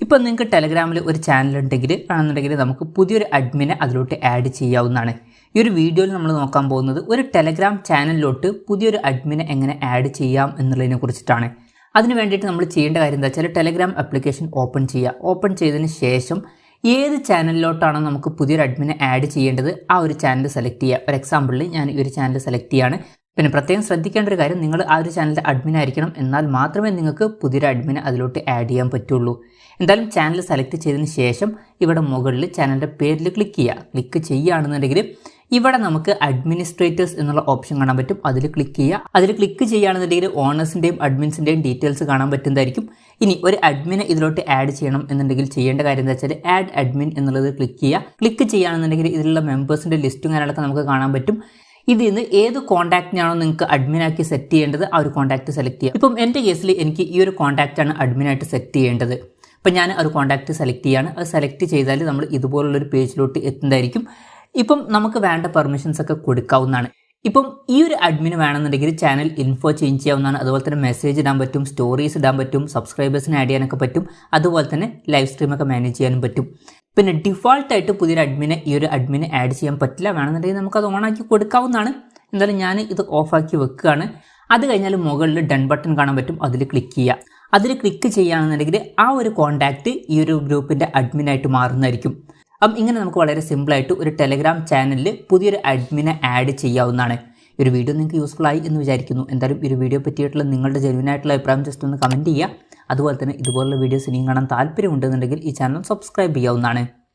ഇപ്പോൾ നിങ്ങൾക്ക് ടെലഗ്രാമിൽ ഒരു ചാനൽ ആണെന്നുണ്ടെങ്കിൽ നമുക്ക് പുതിയൊരു അഡ്മിനെ അതിലോട്ട് ആഡ് ചെയ്യാവുന്നതാണ്. ഈ ഒരു വീഡിയോയിൽ നമ്മൾ നോക്കാൻ പോകുന്നത് ഒരു ടെലഗ്രാം ചാനലിലോട്ട് പുതിയൊരു അഡ്മിനെ എങ്ങനെ ആഡ് ചെയ്യാം എന്നുള്ളതിനെ കുറിച്ചിട്ടാണ്. അതിന് വേണ്ടിയിട്ട് നമ്മൾ ചെയ്യേണ്ട കാര്യം എന്താ വെച്ചാൽ ടെലഗ്രാം ആപ്ലിക്കേഷൻ ഓപ്പൺ ചെയ്യുക. ഓപ്പൺ ചെയ്തതിന് ശേഷം ഏത് ചാനലിലോട്ടാണോ നമുക്ക് പുതിയൊരു അഡ്മിനെ ആഡ് ചെയ്യേണ്ടത് ആ ഒരു ചാനൽ സെലക്ട് ചെയ്യുക. ഒരു എക്സാമ്പിളിൽ ഞാൻ ഈ ഒരു ചാനൽ സെലക്ട് ചെയ്യുകയാണ്. പിന്നെ പ്രത്യേകം ശ്രദ്ധിക്കേണ്ട ഒരു കാര്യം, നിങ്ങൾ ആ ഒരു ചാനലിൻ്റെ അഡ്മിൻ ആയിരിക്കണം, എന്നാൽ മാത്രമേ നിങ്ങൾക്ക് പുതിയൊരു അഡ്മിനെ അതിലോട്ട് ആഡ് ചെയ്യാൻ പറ്റുള്ളൂ. എന്തായാലും ചാനൽ സെലക്ട് ചെയ്തതിന് ശേഷം ഇവിടെ മുകളിൽ ചാനലിൻ്റെ പേരിൽ ക്ലിക്ക് ചെയ്യുക. ക്ലിക്ക് ചെയ്യുകയാണെന്നുണ്ടെങ്കിൽ ഇവിടെ നമുക്ക് അഡ്മിനിസ്ട്രേറ്റേഴ്സ് എന്നുള്ള ഓപ്ഷൻ കാണാൻ പറ്റും. അതിൽ ക്ലിക്ക് ചെയ്യുക. അതിൽ ക്ലിക്ക് ചെയ്യുകയാണെന്നുണ്ടെങ്കിൽ ഓണേഴ്സിൻ്റെയും അഡ്മിൻസിൻ്റെയും ഡീറ്റെയിൽസ് കാണാൻ പറ്റുന്നതായിരിക്കും. ഇനി ഒരു അഡ്മിനെ ഇതിലോട്ട് ആഡ് ചെയ്യണം എന്നുണ്ടെങ്കിൽ ചെയ്യേണ്ട കാര്യം എന്താ വെച്ചാൽ ആഡ് അഡ്മിൻ എന്നുള്ളത് ക്ലിക്ക് ചെയ്യുക. ക്ലിക്ക് ചെയ്യുകയാണെന്നുണ്ടെങ്കിൽ ഇതിലുള്ള മെമ്പേഴ്സിൻ്റെ ലിസ്റ്റും കാര്യങ്ങളൊക്കെ നമുക്ക് കാണാൻ പറ്റും. ഇതിൽ നിന്ന് ഏത് കോൺടാക്റ്റിനാണോ നിങ്ങൾക്ക് അഡ്മിനാക്കി സെറ്റ് ചെയ്യേണ്ടത് ആ ഒരു കോൺടാക്റ്റ് സെലക്ട് ചെയ്യുക. ഇപ്പം എൻ്റെ കേസിൽ എനിക്ക് ഈ ഒരു കോൺടാക്റ്റാണ് അഡ്മിനായിട്ട് സെറ്റ് ചെയ്യേണ്ടത്. അപ്പം ഞാൻ ഒരു കോൺടാക്റ്റ് സെലക്ട് ചെയ്യുകയാണ്. അത് സെലക്ട് ചെയ്താൽ നമ്മൾ ഇതുപോലുള്ളൊരു പേജിലോട്ട് എത്തുന്നതായിരിക്കും. ഇപ്പം നമുക്ക് വേണ്ട പെർമിഷൻസ് ഒക്കെ കൊടുക്കാവുന്നതാണ്. ഇപ്പം ഈ ഒരു അഡ്മിന് വേണമെന്നുണ്ടെങ്കിൽ ചാനൽ ഇൻഫോ ചേഞ്ച് ചെയ്യാവുന്നതാണ്. അതുപോലെ തന്നെ മെസ്സേജ് ഇടാൻ പറ്റും, സ്റ്റോറീസ് ഇടാൻ പറ്റും, സബ്സ്ക്രൈബേഴ്സിനെ ആഡ് ചെയ്യാനൊക്കെ പറ്റും. അതുപോലെ തന്നെ ലൈവ് സ്ട്രീമൊക്കെ മാനേജ് ചെയ്യാനും പറ്റും. പിന്നെ ഡിഫോൾട്ടായിട്ട് പുതിയൊരു ഈ ഒരു അഡ്മിനെ ആഡ് ചെയ്യാൻ പറ്റില്ല. വേണമെന്നുണ്ടെങ്കിൽ നമുക്കത് ഓണാക്കി കൊടുക്കാവുന്നതാണ്. എന്തായാലും ഞാൻ ഇത് ഓഫാക്കി വെക്കുകയാണ്. അത് കഴിഞ്ഞാൽ മുകളിൽ ഡൺ ബട്ടൺ കാണാൻ പറ്റും. അതിൽ ക്ലിക്ക് ചെയ്യുക. അതിൽ ക്ലിക്ക് ചെയ്യുകയാണെന്നുണ്ടെങ്കിൽ ആ ഒരു കോൺടാക്റ്റ് ഈ ഒരു ഗ്രൂപ്പിൻ്റെ അഡ്മിനായിട്ട് മാറുന്നതായിരിക്കും. അപ്പം ഇങ്ങനെ നമുക്ക് വളരെ സിമ്പിളായിട്ട് ഒരു ടെലഗ്രാം ചാനലിൽ പുതിയൊരു അഡ്മിനെ ആഡ് ചെയ്യാവുന്നതാണ്. ഈ ഒരു വീഡിയോ നിങ്ങൾക്ക് യൂസ്ഫുൾ ആയി എന്ന് വിചാരിക്കുന്നു. എന്തായാലും ഈ ഒരു വീഡിയോ പറ്റിയിട്ടുള്ള നിങ്ങളുടെ ജെന്യുനായിട്ടുള്ള അഭിപ്രായം ജസ്റ്റ് ഒന്ന് കമൻറ്റ് ചെയ്യുക. അതുപോലെ തന്നെ ഇതുപോലുള്ള വീഡിയോസ് ഇനിയും കാണാൻ താല്പര്യമുണ്ടെന്നുണ്ടെങ്കിൽ ഈ ചാനൽ സബ്സ്ക്രൈബ് ചെയ്യാവുന്നതാണ്.